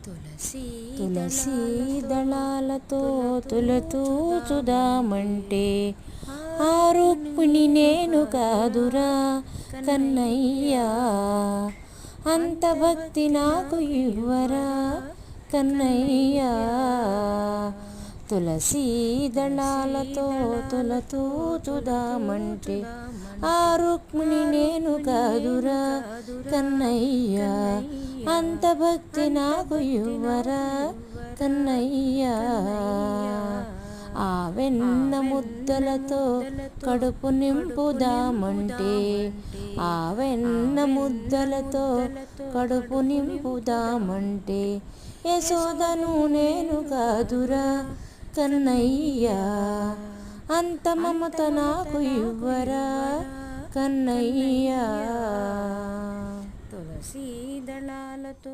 తులసీ దళాలతో తులతూచుదామంటే ఆ రుక్మిణి నేను కాదురా కన్నయ్యా, అంత భక్తి నాకు ఇవ్వరా కన్నయ్యా. తులసీ దళాలతో తులతూచుదామంటే ఆ రుక్మిణి నేను కాదురా కన్నయ్యా, అంత భక్తి నాకు ఇవ్వరా కన్నయ్యా. ఆ వెన్న ముద్దలతో కడుపు నింపుదామంటే ఆ వెన్న ముద్దలతో కడుపు నింపుదామంటే యశోదను నేను కాదురా కన్నయ్యా, అంత మమత నాకు ఇవ్వరా కన్నయ్యా. తులసీ దళాలతో